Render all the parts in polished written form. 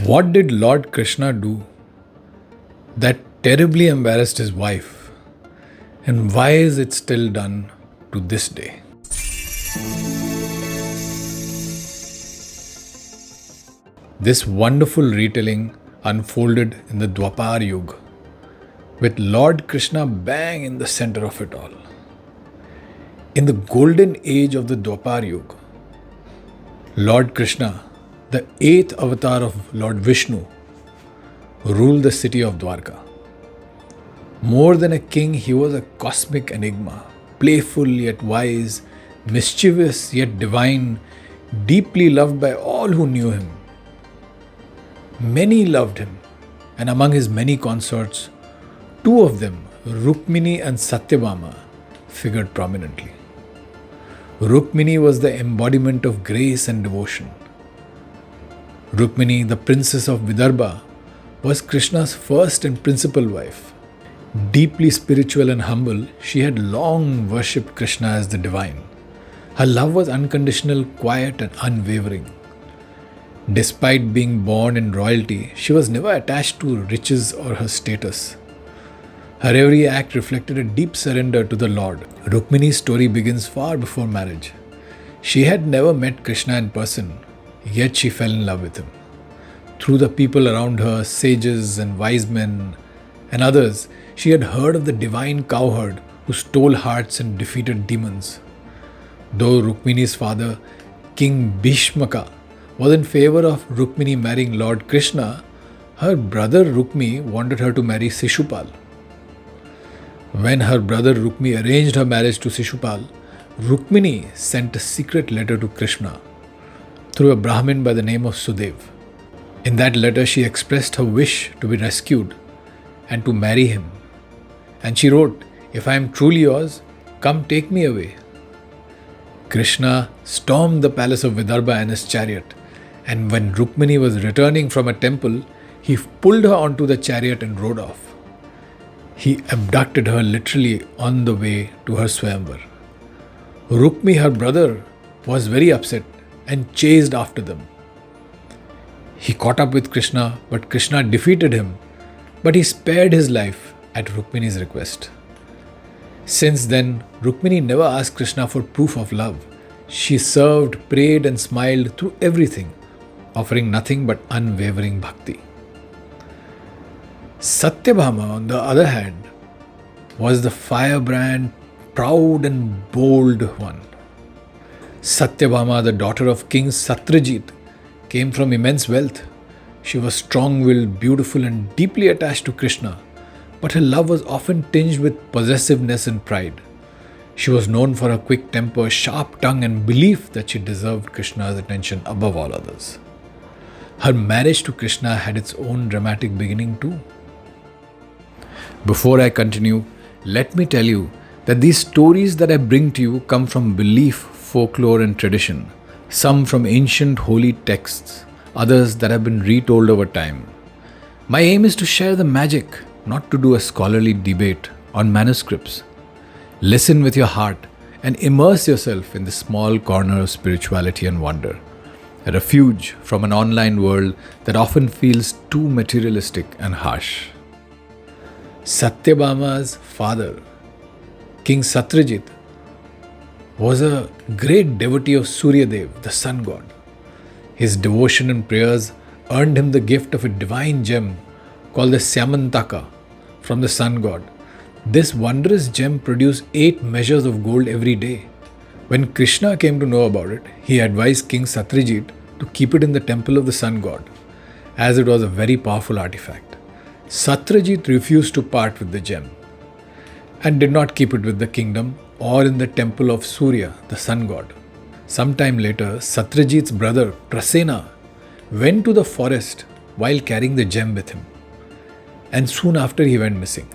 What did Lord Krishna do that terribly embarrassed his wife? And why is it still done to this day? This wonderful retelling unfolded in the Dwapar Yuga, with Lord Krishna bang in the center of it all. In the golden age of the Dwapar Yuga, Lord Krishna, the eighth avatar of Lord Vishnu, ruled the city of Dwaraka. More than a king, he was a cosmic enigma, playful yet wise, mischievous yet divine, deeply loved by all who knew him. Many loved him, and among his many consorts, two of them, Rukmini and Satyabhama, figured prominently. Rukmini was the embodiment of grace and devotion. Rukmini, the princess of Vidarbha, was Krishna's first and principal wife. Deeply spiritual and humble, she had long worshipped Krishna as the divine. Her love was unconditional, quiet, and unwavering. Despite being born in royalty, she was never attached to riches or her status. Her every act reflected a deep surrender to the Lord. Rukmini's story begins far before marriage. She had never met Krishna in person, yet she fell in love with him. Through the people around her, sages and wise men and others, she had heard of the divine cowherd who stole hearts and defeated demons. Though Rukmini's father, King Bhishmaka, was in favor of Rukmini marrying Lord Krishna, her brother Rukmi wanted her to marry Shishupal. When her brother Rukmi arranged her marriage to Shishupal, Rukmini sent a secret letter to Krishna through a Brahmin by the name of Sudev. In that letter, she expressed her wish to be rescued and to marry him. And she wrote, "If I am truly yours, come take me away." Krishna stormed the palace of Vidarbha in his chariot, and when Rukmini was returning from a temple, he pulled her onto the chariot and rode off. He abducted her literally on the way to her Swayamvar. Rukmi, her brother, was very upset and chased after them. He caught up with Krishna, but Krishna defeated him, but he spared his life at Rukmini's request. Since then, Rukmini never asked Krishna for proof of love. She served, prayed and smiled through everything, offering nothing but unwavering bhakti. Satyabhama, on the other hand, was the firebrand, proud and bold one. Satyabhama, the daughter of King Satyajit, came from immense wealth. She was strong-willed, beautiful and deeply attached to Krishna, but her love was often tinged with possessiveness and pride. She was known for her quick temper, sharp tongue and belief that she deserved Krishna's attention above all others. Her marriage to Krishna had its own dramatic beginning too. Before I continue, let me tell you that these stories that I bring to you come from belief, folklore and tradition, some from ancient holy texts, others that have been retold over time. My aim is to share the magic, not to do a scholarly debate on manuscripts. Listen with your heart and immerse yourself in the small corner of spirituality and wonder, a refuge from an online world that often feels too materialistic and harsh. Satyabhama's father, King Satyajit, was a great devotee of Suryadev, the sun god. His devotion and prayers earned him the gift of a divine gem called the Syamantaka from the sun god. This wondrous gem produced 8 measures of gold every day. When Krishna came to know about it, he advised King Satyajit to keep it in the temple of the sun god, as it was a very powerful artifact. Satyajit refused to part with the gem and did not keep it with the kingdom or in the temple of Surya, the sun god. Sometime later, Satyajit's brother Prasena went to the forest while carrying the gem with him, and soon after he went missing.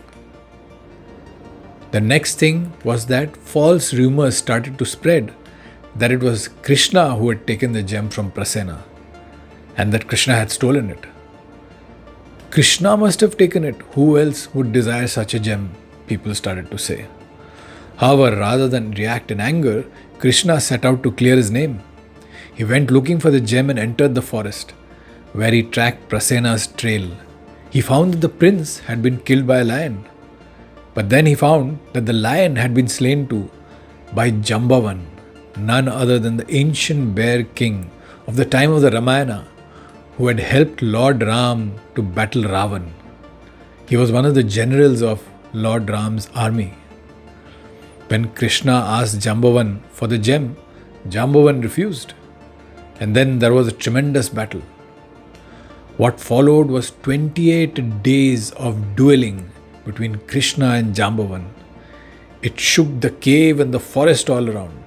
The next thing was that false rumors started to spread that it was Krishna who had taken the gem from Prasena and that Krishna had stolen it. Krishna must have taken it. Who else would desire such a gem? People started to say. However, rather than react in anger, Krishna set out to clear his name. He went looking for the gem and entered the forest. where he tracked Prasena's trail. He found that the prince had been killed by a lion. But then he found that the lion had been slain too by Jambavan, none other than the ancient bear king of the time of the Ramayana, who had helped Lord Ram to battle Ravan. He was one of the generals of Lord Ram's army. When Krishna asked Jambavan for the gem, Jambavan refused. And then there was a tremendous battle. What followed was 28 days of dueling between Krishna and Jambavan. It shook the cave and the forest all around.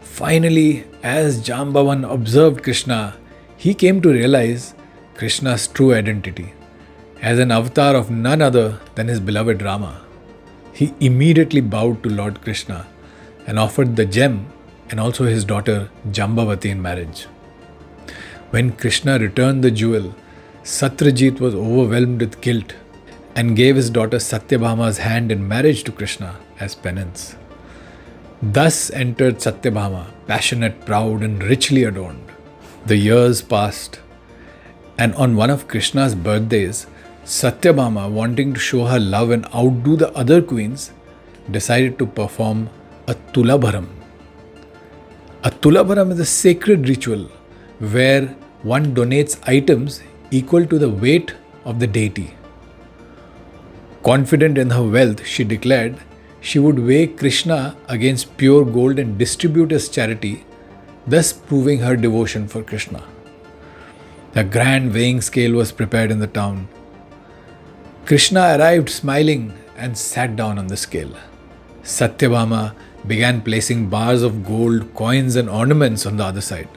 Finally, as Jambavan observed Krishna, he came to realize Krishna's true identity as an avatar of none other than his beloved Rama. He immediately bowed to Lord Krishna and offered the gem and also his daughter Jambavati in marriage. When Krishna returned the jewel, Satyajit was overwhelmed with guilt and gave his daughter Satyabhama's hand in marriage to Krishna as penance. Thus entered Satyabhama, passionate, proud, and richly adorned. The years passed, and on one of Krishna's birthdays, Satyabhama, wanting to show her love and outdo the other queens, decided to perform a Tulabharam. A Tulabharam is a sacred ritual where one donates items equal to the weight of the deity. Confident in her wealth, she declared she would weigh Krishna against pure gold and distribute as charity, thus proving her devotion for Krishna. A grand weighing scale was prepared in the town. Krishna arrived smiling and sat down on the scale. Satyabhama began placing bars of gold, coins, and ornaments on the other side.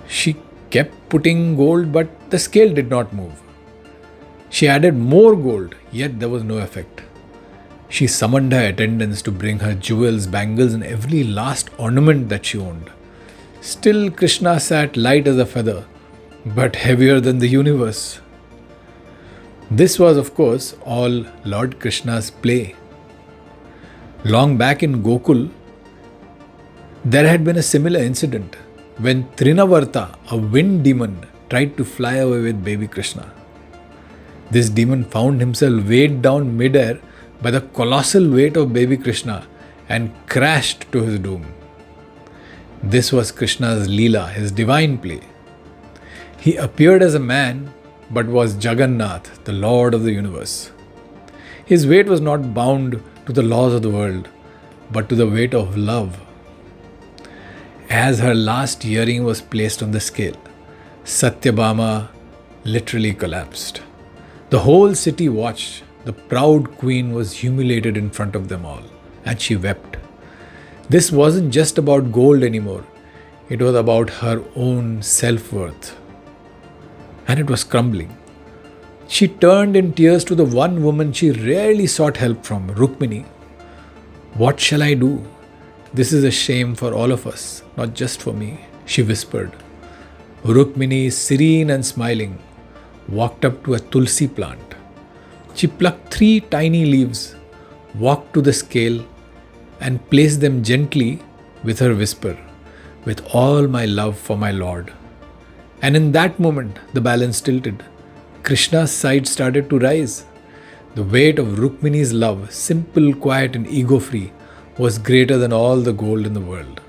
She kept putting gold, but the scale did not move. She added more gold, yet there was no effect. She summoned her attendants to bring her jewels, bangles, and every last ornament that she owned. Still, Krishna sat light as a feather, but heavier than the universe. This was, of course, all Lord Krishna's play. Long back in Gokul, there had been a similar incident when Trinavarta, a wind demon, tried to fly away with baby Krishna. This demon found himself weighed down mid-air by the colossal weight of baby Krishna and crashed to his doom. This was Krishna's Leela, his divine play. He appeared as a man but was Jagannath, the Lord of the universe. His weight was not bound to the laws of the world, but to the weight of love. As her last earring was placed on the scale, Satyabhama literally collapsed. The whole city watched. The proud queen was humiliated in front of them all, and she wept. This wasn't just about gold anymore. It was about her own self-worth. And it was crumbling. She turned in tears to the one woman she rarely sought help from, Rukmini. "What shall I do? This is a shame for all of us, not just for me," she whispered. Rukmini, serene and smiling, walked up to a tulsi plant. She plucked 3 tiny leaves, walked to the scale, and placed them gently with her whisper, "With all my love for my Lord." And in that moment, the balance tilted. Krishna's side started to rise. The weight of Rukmini's love, simple, quiet, and ego-free, was greater than all the gold in the world.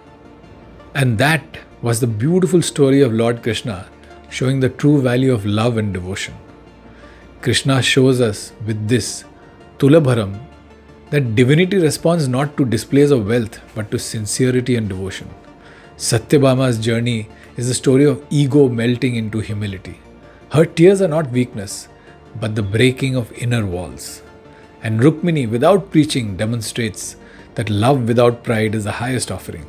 And that was the beautiful story of Lord Krishna, showing the true value of love and devotion. Krishna shows us with this Tulabharam that divinity responds not to displays of wealth but to sincerity and devotion. Satyabhama's journey is a story of ego melting into humility. Her tears are not weakness but the breaking of inner walls. And Rukmini, without preaching, demonstrates that love without pride is the highest offering.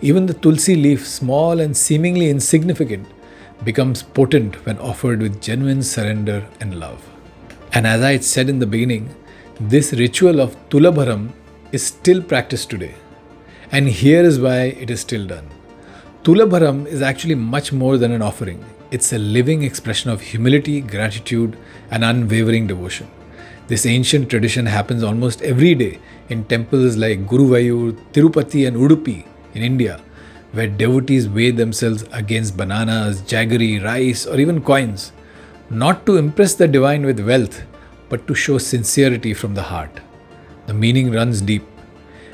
Even the tulsi leaf, small and seemingly insignificant, becomes potent when offered with genuine surrender and love. And as I said in the beginning, this ritual of Tulabharam is still practiced today. And here is why it is still done. Tulabharam is actually much more than an offering. It's a living expression of humility, gratitude, and unwavering devotion. This ancient tradition happens almost every day in temples like Guruvayur, Tirupati, and Udupi in India, where devotees weigh themselves against bananas, jaggery, rice, or even coins, not to impress the divine with wealth, but to show sincerity from the heart. The meaning runs deep.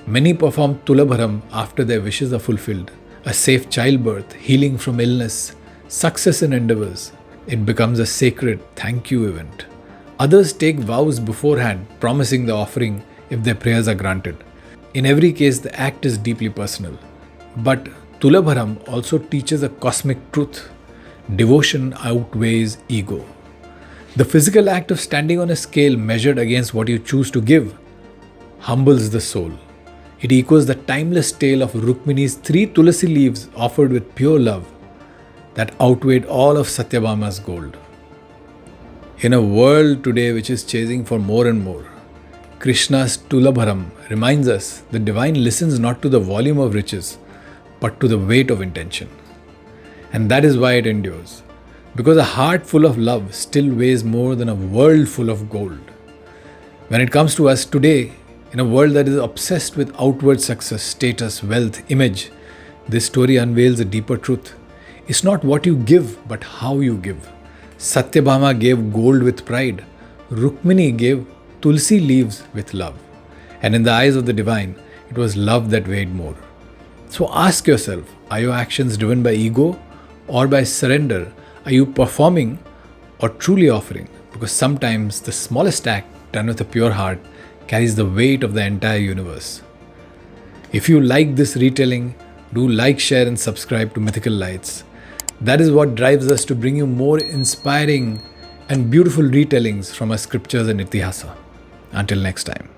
Many perform Tulabharam after their wishes are fulfilled. A safe childbirth, healing from illness, success in endeavors. It becomes a sacred thank you event. Others take vows beforehand, promising the offering if their prayers are granted. In every case, the act is deeply personal. But Tulabharam also teaches a cosmic truth. Devotion outweighs ego. The physical act of standing on a scale measured against what you choose to give humbles the soul. It echoes the timeless tale of Rukmini's 3 tulsi leaves offered with pure love that outweighed all of Satyabhama's gold. In a world today which is chasing for more and more, Krishna's Tulabharam reminds us the divine listens not to the volume of riches, but to the weight of intention. And that is why it endures. Because a heart full of love still weighs more than a world full of gold. When it comes to us today, in a world that is obsessed with outward success, status, wealth, image, this story unveils a deeper truth. It's not what you give, but how you give. Satyabhama gave gold with pride. Rukmini gave tulsi leaves with love. And in the eyes of the divine, it was love that weighed more. So ask yourself, are your actions driven by ego or by surrender? Are you performing or truly offering? Because sometimes the smallest act done with a pure heart carries the weight of the entire universe. If you like this retelling, do like, share and subscribe to Mythical Lights. That is what drives us to bring you more inspiring and beautiful retellings from our scriptures and Itihasa. Until next time.